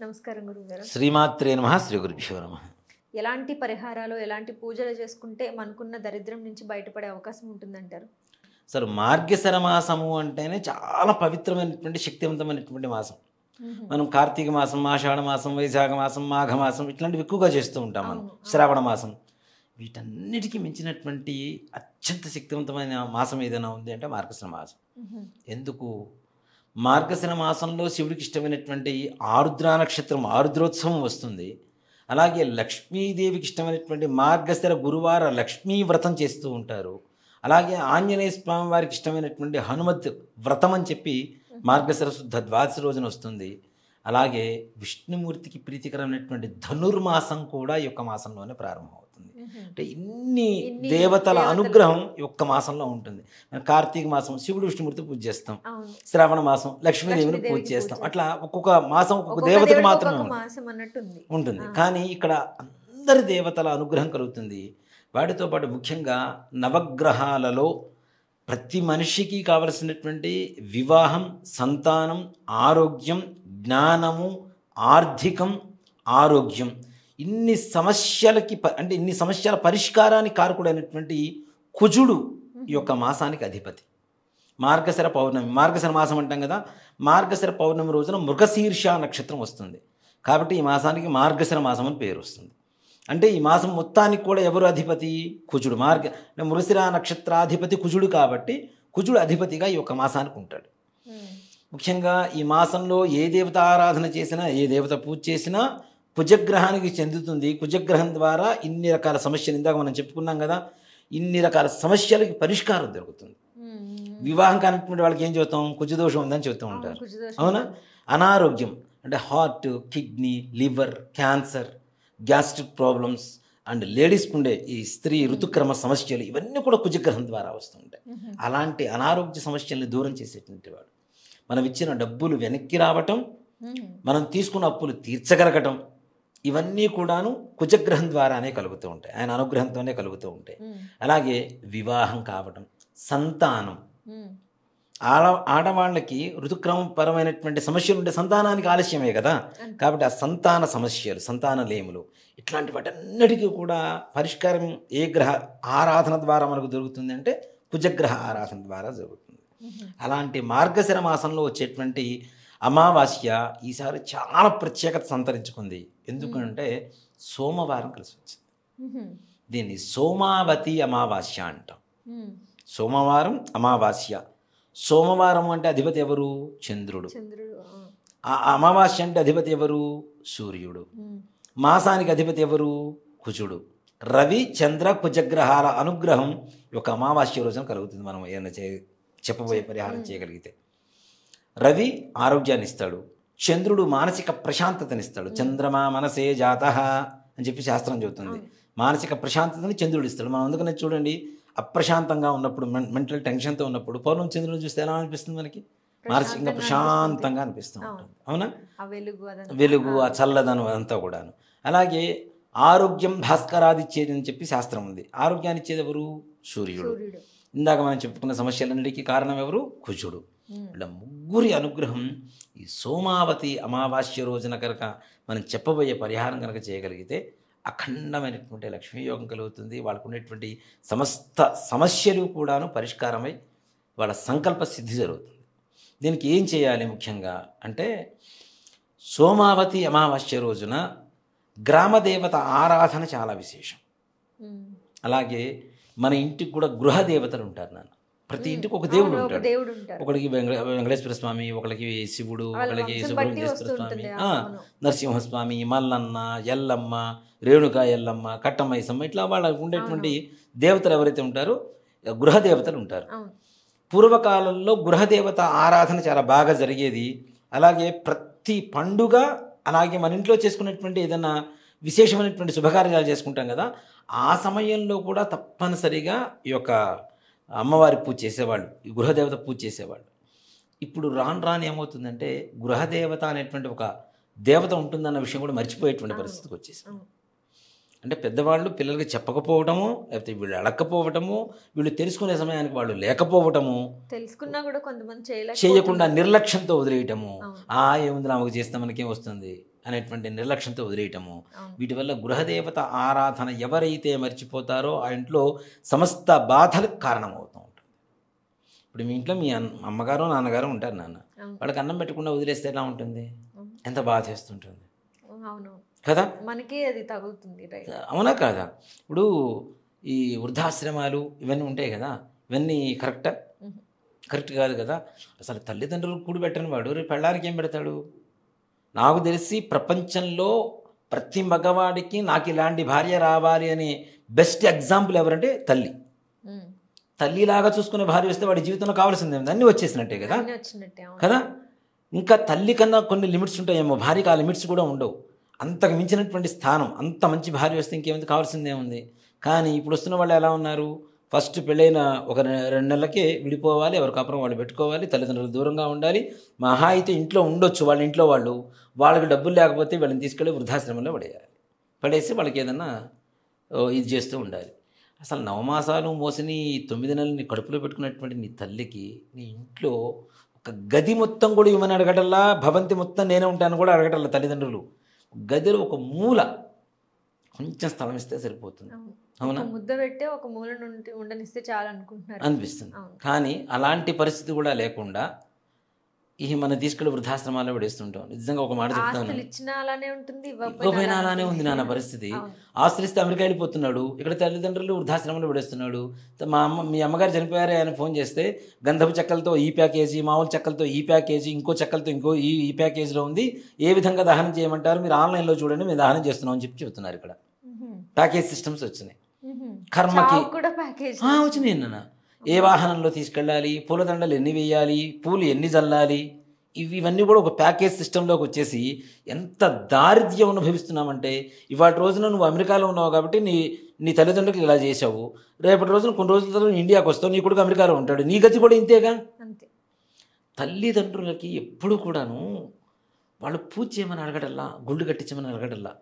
నమస్కారం గురుగారు. శ్రీమాత్రే నమః. శ్రీ గురుభ్యో నమః. ఎలాంటి పరిహారాలు, ఎలాంటి పూజలు చేసుకుంటే మనకున్న దరిద్రం నుంచి బయటపడే అవకాశం ఉంటుందంటారు? అసలు మార్గశిర మాసము అంటేనే చాలా పవిత్రమైనటువంటి శక్తివంతమైనటువంటి మాసం. మనం కార్తీక మాసం, ఆషాఢ మాసం, వైశాఖ మాసం, మాఘ మాసం ఇట్లాంటివి ఎక్కువగా చేస్తూ ఉంటాం. మనం శ్రావణ మాసం, వీటన్నిటికీ మించినటువంటి అత్యంత శక్తివంతమైన మాసం ఏదైనా ఉంది అంటే మార్గశిర మాసం. ఎందుకు? మార్గశిర మాసంలో శివుడికి ఇష్టమైనటువంటి ఆరుద్ర నక్షత్రం, ఆరుద్రోత్సవం వస్తుంది. అలాగే లక్ష్మీదేవికి ఇష్టమైనటువంటి మార్గశిర గురువార లక్ష్మీ వ్రతం చేస్తూ ఉంటారు. అలాగే ఆంజనేయ స్వామి వారికి ఇష్టమైనటువంటి హనుమత్ వ్రతం అని చెప్పి మార్గశిర శుద్ధ ద్వాదశి రోజున వస్తుంది. అలాగే విష్ణుమూర్తికి ప్రీతికరమైనటువంటి ధనుర్మాసం కూడా ఈ యొక్క మాసంలోనే ప్రారంభమవుతుంది. అంటే ఇన్ని దేవతల అనుగ్రహం ఈ ఒక్క మాసంలో ఉంటుంది. కార్తీక మాసం శివుడు విష్ణుమూర్తి పూజ చేస్తాం, శ్రావణ మాసం లక్ష్మీదేవిని పూజ చేస్తాం. అట్లా ఒక్కొక్క మాసం ఒక్కొక్క దేవతకు మాత్రమే ఉంటుంది. కానీ ఇక్కడ అందరి దేవతల అనుగ్రహం కలుగుతుంది. వాటితో పాటు ముఖ్యంగా నవగ్రహాలలో ప్రతి మనిషికి కావలసినటువంటి వివాహం, సంతానం, ఆరోగ్యం, జ్ఞానము, ఆర్థికం, ఆరోగ్యం, ఇన్ని సమస్యలకి ఇన్ని సమస్యల పరిష్కారానికి కారకుడైనటువంటి కుజుడు ఈ యొక్క మాసానికి అధిపతి. మార్గశిర పౌర్ణమి, మార్గశిర మాసం అంటాం కదా, మార్గశిర పౌర్ణమి రోజున మృగశీర్ష నక్షత్రం వస్తుంది. కాబట్టి ఈ మాసానికి మార్గశిర మాసం అని పేరు వస్తుంది. అంటే ఈ మాసం మొత్తానికి కూడా ఎవరు అధిపతి? కుజుడు. మృగశిర నక్షత్రాధిపతి కుజుడు కాబట్టి కుజుడు అధిపతిగా ఈ యొక్క మాసానికి ఉంటాడు. ముఖ్యంగా ఈ మాసంలో ఏ దేవత ఆరాధన చేసినా, ఏ దేవత పూజ చేసినా కుజగ్రహానికి చెందుతుంది. కుజగ్రహం ద్వారా ఇన్ని రకాల సమస్యలు, ఇందాక మనం చెప్పుకున్నాం కదా, ఇన్ని రకాల సమస్యలకి పరిష్కారం దొరుకుతుంది. వివాహం కానిటువంటి వాళ్ళకి ఏం చెబుతాం? కుజదోషం ఉందని చెబుతూ ఉంటారు, అవునా? అనారోగ్యం అంటే heart, kidney, liver, cancer, gastric problems and లేడీస్కి ఉండే ఈ స్త్రీ ఋతుక్రమ సమస్యలు, ఇవన్నీ కూడా కుజగ్రహం ద్వారా వస్తుంటాయి. అలాంటి అనారోగ్య సమస్యల్ని దూరం చేసేటువంటి వాడు. మనం ఇచ్చిన డబ్బులు వెనక్కి రావటం, మనం తీసుకున్న అప్పులు తీర్చగలగటం, ఇవన్నీ కూడాను కుజగ్రహం ద్వారానే కలుగుతూ ఉంటాయి, ఆయన అనుగ్రహంతోనే కలుగుతూ ఉంటాయి. అలాగే వివాహం కావటం, సంతానం, ఆడవాళ్ళకి ఋతుక్రమపరమైనటువంటి సమస్యలు ఉంటే సంతానానికి ఆలస్యమే కదా. కాబట్టి ఆ సంతాన సమస్యలు, సంతాన లేములు, ఇట్లాంటి వాటన్నిటికీ కూడా పరిష్కారం ఏ గ్రహ ఆరాధన ద్వారా మనకు దొరుకుతుంది అంటే కుజగ్రహ ఆరాధన ద్వారా జరుగుతుంది. అలాంటి మార్గశిర మాసంలో వచ్చేటువంటి అమావాస్య ఈసారి చాలా ప్రత్యేకత సంతరించుకుంది. ఎందుకంటే సోమవారం కలిసి వచ్చింది. దీన్ని సోమావతి అమావాస్య అంటాం. సోమవారం అమావాస్య. సోమవారం అంటే అధిపతి ఎవరు? చంద్రుడు. ఆ అమావాస్య అంటే అధిపతి ఎవరు? సూర్యుడు. మాసానికి అధిపతి ఎవరు? కుజుడు. రవి, చంద్ర, కుజగ్రహాల అనుగ్రహం ఒక అమావాస్య రోజున కలుగుతుంది. మనం ఏమైనా చెప్పబోయే పరిహారం చేయగలిగితే. రవి ఆరోగ్యాన్ని ఇస్తాడు, చంద్రుడు మానసిక ప్రశాంతతనిస్తాడు. చంద్రమా మనసే జాతః అని చెప్పి శాస్త్రం చెబుతుంది. మానసిక ప్రశాంతతని చంద్రుడు ఇస్తాడు. మనం అందుకనే చూడండి, అప్రశాంతంగా ఉన్నప్పుడు, మెంటల్ టెన్షన్తో ఉన్నప్పుడు పౌర్ణమి చంద్రుడిని చూస్తే ఎలా అనిపిస్తుంది? మనకి మానసికంగా ప్రశాంతంగా అనిపిస్తూ ఉంటుంది, అవునా? వెలుగు, ఆ చల్లదనం అంతా కూడాను. అలాగే ఆరోగ్యం భాస్కరాదిచ్చేది అని చెప్పి శాస్త్రం ఉంది. ఆరోగ్యాన్ని ఇచ్చేది ఎవరు? సూర్యుడు. ఇందాక మనం చెప్పుకున్న సమస్యలన్నిటికీ కారణం ఎవరు? కుజుడు. ఇలా ముగ్గురి అనుగ్రహం ఈ సోమావతి అమావాస్య రోజున కనుక మనం చెప్పబోయే పరిహారం కనుక చేయగలిగితే అఖండమైనటువంటి లక్ష్మీయోగం కలుగుతుంది. వాళ్ళకు ఉండేటువంటి సమస్త సమస్యలు కూడాను పరిష్కారమై వాళ్ళ సంకల్ప సిద్ధి జరుగుతుంది. దీనికి ఏం చేయాలి ముఖ్యంగా అంటే, సోమావతి అమావాస్య రోజున గ్రామదేవత ఆరాధన చాలా విశేషం. అలాగే మన ఇంటికి కూడా గృహదేవతలు ఉంటారు. నాన్న, ప్రతి ఇంటికి ఒక దేవుడు ఉంటాడు. ఒకరికి వెంకటేశ్వర స్వామి, ఒకరికి శివుడు, ఒకరికి సుబ్రహ్మణ్యేశ్వర స్వామి, నరసింహస్వామి, మల్లన్న, ఎల్లమ్మ, రేణుకా ఎల్లమ్మ, కట్టమైసమ్మ, ఇట్లా వాళ్ళకు ఉండేటువంటి దేవతలు ఎవరైతే ఉంటారో గృహదేవతలు ఉంటారు. పూర్వకాలంలో గృహదేవత ఆరాధన చాలా బాగా జరిగేది. అలాగే ప్రతి పండుగ, అలాగే మన ఇంట్లో చేసుకునేటువంటి ఏదైనా విశేషమైనటువంటి శుభకార్యాలు చేసుకుంటాం కదా, ఆ సమయంలో కూడా తప్పనిసరిగా ఈ యొక్క అమ్మవారి పూజ చేసేవాళ్ళు, ఈ గృహదేవత పూజ చేసేవాళ్ళు. ఇప్పుడు రాను రాను ఏమవుతుందంటే, గృహదేవత అనేటువంటి ఒక దేవత ఉంటుందన్న విషయం కూడా మర్చిపోయేటువంటి పరిస్థితికి వచ్చేసాం. అంటే పెద్దవాళ్ళు పిల్లలకి చెప్పకపోవటము, లేకపోతే వీళ్ళు అడగకపోవటము, వీళ్ళు తెలుసుకునే సమయానికి వాళ్ళు లేకపోవటము, తెలుసుకున్నా కూడా కొంతమంది చేయకుండా నిర్లక్ష్యంతో వదిలేయటము. ఏముంది, ఆమెకు చేస్తే మనకేం వస్తుంది, అనేటువంటి నిర్లక్ష్యంతో వదిలేయటము, అవును. వీటి వల్ల గృహదేవత ఆరాధన ఎవరైతే మర్చిపోతారో ఆ ఇంట్లో సమస్త బాధలకు కారణమవుతూ ఉంటుంది. ఇప్పుడు మీ ఇంట్లో మీ అమ్మగారు నాన్నగారు ఉంటారు నాన్న, అవును. వాళ్ళకి అన్నం పెట్టకుండా వదిలేస్తే ఎలా ఉంటుంది? అవును. ఎంత బాధ చేస్తుంటుంది అవును. కదా? మనకి అది తగులుతుంది. రైట్. అవునా కాదా? ఇప్పుడు ఈ వృద్ధాశ్రమాలు ఇవన్నీ ఉంటాయి కదా, ఇవన్నీ కరెక్టా? కరెక్ట్ కాదు కదా. అసలు తల్లిదండ్రులు కూడబెట్టని వాడు రేపు పెళ్ళానికి ఏం పెడతాడు? నాకు తెలిసి ప్రపంచంలో ప్రతి మగవాడికి నాకు ఇలాంటి భార్య రావాలి అనే బెస్ట్ ఎగ్జాంపుల్ ఎవరంటే తల్లి. తల్లిలాగా చూసుకునే భార్య వస్తే వాడి జీవితంలో కావాల్సింది అన్నీ వచ్చేసినట్టే కదా అన్నీ వచ్చినట్టే. అవును. కదా. ఇంకా తల్లి కన్నా కొన్ని లిమిట్స్ ఉంటాయేమో, భార్యకి ఆ లిమిట్స్ కూడా ఉండవు. అంతకు మించినటువంటి స్థానం, అంత మంచి భార్య వస్తే ఇంకేముంది, కావాల్సిందేముంది. కానీ ఇప్పుడు వస్తున్న వాళ్ళు ఎలా ఉన్నారు? ఫస్ట్ పెళ్ళైన ఒక 2 నెలలకే విడిపోవాలి, ఎవరి కాపురం వాళ్ళు పెట్టుకోవాలి, తల్లిదండ్రులు దూరంగా ఉండాలి. మహా అయితే ఇంట్లో ఉండొచ్చు వాళ్ళ ఇంట్లో వాళ్ళు, వాళ్ళకి డబ్బులు లేకపోతే వాళ్ళని తీసుకెళ్ళి వృద్ధాశ్రమంలో పడేయాలి. పడేసి వాళ్ళకి ఏదన్నా ఇది చేస్తూ ఉండాలి. అసలు నవమాసాలు మోసిని 9 నెలలు నీ కడుపులో పెట్టుకున్నటువంటి నీ తల్లికి నీ ఇంట్లో ఒక గది మొత్తం కూడా ఇవ్వమని అడగటల్లా, భవంతి మొత్తం నేనే ఉంటాను కూడా అడగటల్లా తల్లిదండ్రులు. గదిలో ఒక మూల కొంచెం స్థలం ఇస్తే సరిపోతుంది. అవునా? ముద్ద పెట్టి ఒక మూల నుండి ఉండనిస్తే చాలు అనుకుంటున్నారు అనిపిస్తుంది. కానీ అలాంటి పరిస్థితి కూడా లేకుండా ఈ మనం తీసుకెళ్ళి వృద్ధాశ్రమాల్లో పడేస్తుంటాం. నిజంగా ఒక మాట చెప్తాను, ఇచ్చినా అలానే ఉంటుంది, ఇవ్వకపోయినా అలానే ఉంది నాన్న పరిస్థితి. ఆస్తులిస్తే అమెరికా వెళ్ళిపోతున్నాడు, ఇక్కడ తల్లిదండ్రులు వృద్ధాశ్రమంలో పడేస్తున్నాడు. మీ అమ్మగారు చనిపోయారే అని ఫోన్ చేస్తే గంధపు చెక్కలతో ఈ ప్యాకేజీ, మామూలు చెక్కలతో ఈ ప్యాకేజీ, ఇంకో చెక్కలతో ఇంకో ఈ ప్యాకేజీలో ఉంది, ఏ విధంగా దహనం చేయమంటారు, మీరు ఆన్లైన్లో చూడండి, మేము దహనం చేస్తున్నాం అని చెప్పి చెబుతున్నారు. ఇక్కడ ప్యాకేజ్ సిస్టమ్స్ వచ్చినాయి. కర్మకి వచ్చినాయి నాన్న. ఏ వాహనంలో తీసుకెళ్ళాలి, పూలదండలు ఎన్ని వేయాలి, పూలు ఎన్ని చల్లాలి, ఇవన్నీ కూడా ఒక ప్యాకేజ్ సిస్టంలోకి వచ్చేసి ఎంత దారిద్ర్యం అనుభవిస్తున్నామంటే, ఇవాటి రోజున నువ్వు అమెరికాలో ఉన్నావు కాబట్టి నీ తల్లిదండ్రులకు ఇలా చేసావు, రేపటి రోజున కొన్ని రోజుల తర్వాత ఇండియాకి వస్తావు, నీ కొడుకు అమెరికాలో ఉంటాడు, నీ గతి కూడా ఇంతేగా. తల్లిదండ్రులకి ఎప్పుడు కూడాను వాళ్ళు పూజ చేయమని అడగడల్లా, గుండు కట్టించమని అడగడల్లా,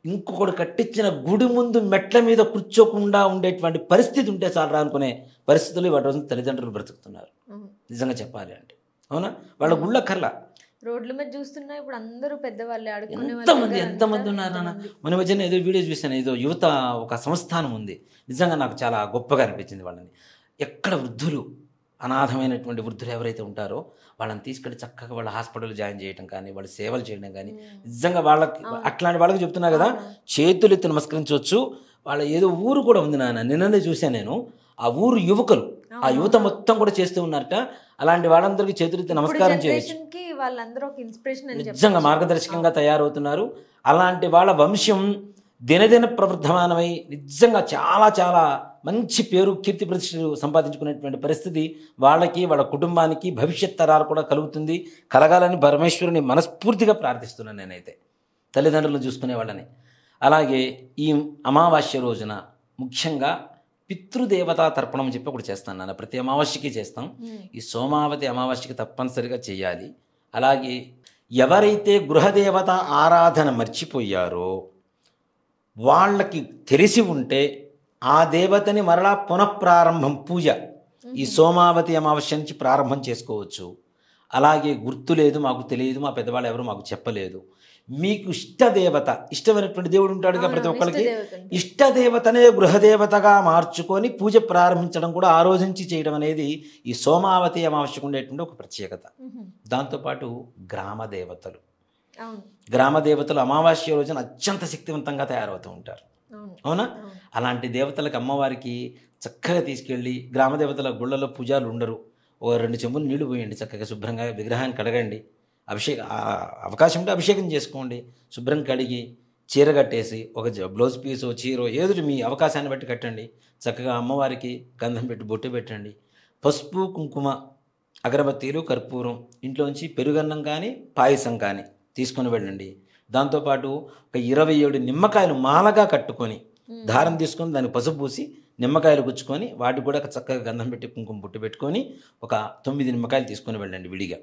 ఇంకొకడు కట్టించిన గుడి ముందు మెట్ల మీద కూర్చోకుండా ఉండేటువంటి పరిస్థితి ఉంటే చాలా అనుకునే పరిస్థితులు ఇవాటి రోజున తల్లిదండ్రులు బ్రతుకుతున్నారు. నిజంగా చెప్పాలి అంటే, అవునా? వాళ్ళ గుళ్ళ కర్ల రోడ్ల మీద చూస్తున్నా ఇప్పుడు అందరూ పెద్దవాళ్ళే, ఎంతమంది ఉన్నారు నాన్న. మన మధ్యన ఏదో వీడియో చూసాను, ఏదో యువత ఒక సంస్థానం ఉంది, నిజంగా నాకు చాలా గొప్పగా అనిపించింది. వాళ్ళని ఎక్కడ వృద్ధులు, అనాథమైనటువంటి వృద్ధులు ఎవరైతే ఉంటారో వాళ్ళని తీసుకెళ్ళి చక్కగా వాళ్ళ హాస్పిటల్ జాయిన్ చేయడం కానీ, వాళ్ళు సేవలు చేయడం కానీ, నిజంగా వాళ్ళకి అట్లాంటి వాళ్ళకి చెప్తున్నా కదా, చేతులు ఎత్తి నమస్కరించవచ్చు. వాళ్ళ ఏదో ఊరు కూడా ఉంది నాన్న, నిన్ననే చూశాను నేను, ఆ ఊరు యువకులు, ఆ యువత మొత్తం కూడా చేస్తూ ఉన్నారట. అలాంటి వాళ్ళందరికీ చేతులు ఎత్తి నమస్కారం చేయొచ్చు. నిజంగా మార్గదర్శకంగా తయారవుతున్నారు. అలాంటి వాళ్ళ వంశం దినదిన ప్రవృద్ధమానమై నిజంగా చాలా చాలా మంచి పేరు, కీర్తి ప్రతిష్టలు సంపాదించుకునేటువంటి పరిస్థితి వాళ్ళకి, వాళ్ళ కుటుంబానికి, భవిష్యత్ తరాలు కూడా కలుగుతుంది. కలగాలని పరమేశ్వరుని మనస్ఫూర్తిగా ప్రార్థిస్తున్నాను నేనైతే, తల్లిదండ్రులను చూసుకునే వాళ్ళని. అలాగే ఈ అమావాస్య రోజున ముఖ్యంగా పితృదేవతా తర్పణం అని చెప్పి ఒకటి చేస్తాను నాన్న, ప్రతి అమావాస్యకి చేస్తాం. ఈ సోమావతి అమావాస్యకి తప్పనిసరిగా చేయాలి. అలాగే ఎవరైతే గృహదేవత ఆరాధన మర్చిపోయారో వాళ్ళకి తెలిసి ఉంటే ఆ దేవతని మరలా పునఃప్రారంభం పూజ ఈ సోమావతి అమావాస్య నుంచి ప్రారంభం చేసుకోవచ్చు. అలాగే గుర్తు లేదు, మాకు తెలియదు, మా పెద్దవాళ్ళు ఎవరు మాకు చెప్పలేదు, మీకు ఇష్టదేవత, ఇష్టమైనటువంటి దేవుడు ఉంటాడుగా ప్రతి ఒక్కరికి, ఇష్టదేవతనే గృహదేవతగా మార్చుకొని పూజ ప్రారంభించడం కూడా ఆ రోజు నుంచి చేయడం అనేది ఈ సోమావతి అమావాస్యకు ఉండేటువంటి ఒక ప్రత్యేకత. దాంతోపాటు గ్రామదేవతలు, గ్రామదేవతలు అమావాస్య రోజున అత్యంత శక్తివంతంగా తయారవుతూ ఉంటారు. అవునా? అలాంటి దేవతలకు అమ్మవారికి చక్కగా తీసుకెళ్ళి, గ్రామదేవతల గుళ్ళలో పూజలు ఉండరు, ఓ 2 చెంబులు నీళ్లు పోయండి, చక్కగా శుభ్రంగా విగ్రహాన్ని కడగండి, అవకాశం ఉంటే అభిషేకం చేసుకోండి, శుభ్రం కడిగి చీర కట్టేసి ఒక బ్లౌజ్ పీసో చీరో ఏదో మీ అవకాశాన్ని బట్టి కట్టండి, చక్కగా అమ్మవారికి గంధం పెట్టి బొట్టు పెట్టండి, పసుపు కుంకుమ అగరబత్తీలు కర్పూరం, ఇంట్లోంచి పెరుగన్నం కానీ పాయసం కానీ తీసుకొని వెళ్ళండి. దాంతోపాటు ఒక 27 నిమ్మకాయలు మాలగా కట్టుకొని దారం తీసుకొని దానికి పసుపు పూసి నిమ్మకాయలు గుచ్చుకొని వాటికి కూడా చక్కగా గంధం పెట్టి కుంకుమ బొట్టు పెట్టుకొని ఒక 9 నిమ్మకాయలు తీసుకొని వెళ్ళండి. విడిగా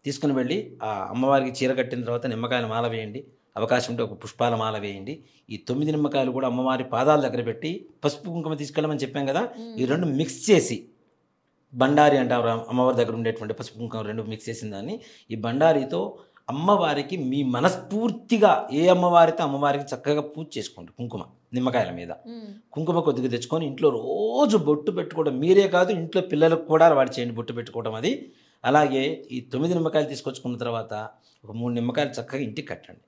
తీసుకుని వెళ్ళి ఆ అమ్మవారికి చీర కట్టిన తర్వాత నిమ్మకాయల మాల వేయండి, అవకాశం ఉంటే ఒక పుష్పాల మాల వేయండి. ఈ 9 నిమ్మకాయలు కూడా అమ్మవారి పాదాల దగ్గర పెట్టి పసుపు కుంకుమ తీసుకెళ్ళమని చెప్పాం కదా, ఈ 2 మిక్స్ చేసి, బండారి అంటారు అమ్మవారి దగ్గర ఉండేటువంటి పసుపు కుంకుమ 2 మిక్స్ చేసిన దాన్ని ఈ బండారితో అమ్మవారికి మీ మనస్ఫూర్తిగా ఏ అమ్మవారితో అమ్మవారికి చక్కగా పూజ చేసుకోండి. కుంకుమ నిమ్మకాయల మీద కుంకుమ కొద్దిగా తెచ్చుకొని ఇంట్లో రోజు బొట్టు పెట్టుకోవడం, మీరే కాదు ఇంట్లో పిల్లలకు కూడా అలవాటు చేయండి బొట్టు పెట్టుకోవడం అది. అలాగే ఈ 9 నిమ్మకాయలు తీసుకొచ్చుకున్న తర్వాత ఒక 3 నిమ్మకాయలు చక్కగా ఇంటికి కట్టండి.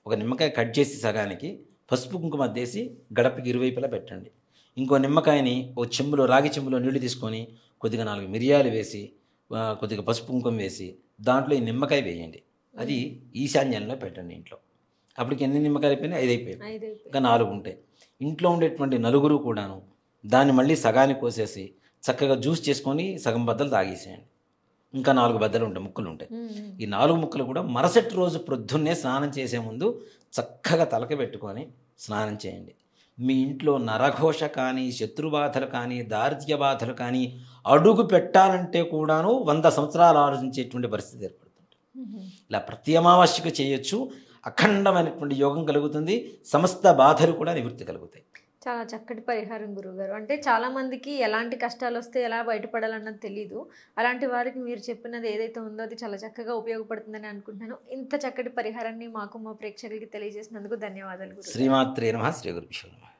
ఒక నిమ్మకాయ కట్ చేసి సగానికి పసుపు కుంకుమ అద్దేసి గడపకి ఇరువైపులా పెట్టండి. ఇంకో నిమ్మకాయని ఒక చెంబులో, రాగి చెంబులో నీళ్లు తీసుకొని కొద్దిగా 4 మిరియాలు వేసి కొద్దిగా పసుపు కుంకుమ వేసి దాంట్లో ఈ నిమ్మకాయ వేయండి. అది ఈశాన్యంలో పెట్టండి ఇంట్లో. అప్పటికి ఎన్ని నిమ్మకాయలు అయిపోయినాయి? 5 అయిపోయాయి. ఇంకా 4 ఉంటాయి. ఇంట్లో ఉండేటువంటి నలుగురు కూడాను దాన్ని మళ్ళీ సగానికి కోసేసి చక్కగా జ్యూస్ చేసుకొని సగం బద్దలు తాగేసేయండి. ఇంకా 4 బద్దలు ఉంటాయి, ముక్కలు ఉంటాయి. ఈ 4 ముక్కలు కూడా మరుసటి రోజు ప్రొద్దున్నే స్నానం చేసే ముందు చక్కగా తలక పెట్టుకొని స్నానం చేయండి. మీ ఇంట్లో నరఘోష కానీ, శత్రుబాధలు కానీ, దారిద్ర్య బాధలు కానీ అడుగు పెట్టాలంటే కూడాను 100 సంవత్సరాలు ఆలోచించేటువంటి పరిస్థితి ఏర్పడుతుంది. ఇలా ప్రతి అమావాస్యకు చేయొచ్చు. అఖండమైనటువంటి యోగం కలుగుతుంది. సమస్త బాధలు కూడా నివృత్తి కలుగుతాయి. చాలా చక్కటి పరిహారం గురువుగారు. అంటే చాలా మందికి ఎలాంటి కష్టాలు వస్తే ఎలా బయటపడాలన్నది తెలీదు. అలాంటి వారికి మీరు చెప్పినది ఏదైతే ఉందో అది చాలా చక్కగా ఉపయోగపడుతుందని అనుకుంటున్నాను. ఇంత చక్కటి పరిహారాన్ని మాకు మా ప్రేక్షకులకి తెలియజేసినందుకు ధన్యవాదాలు గురువు. శ్రీమాత్రే నమః. శ్రీ గురుభ్యో నమః.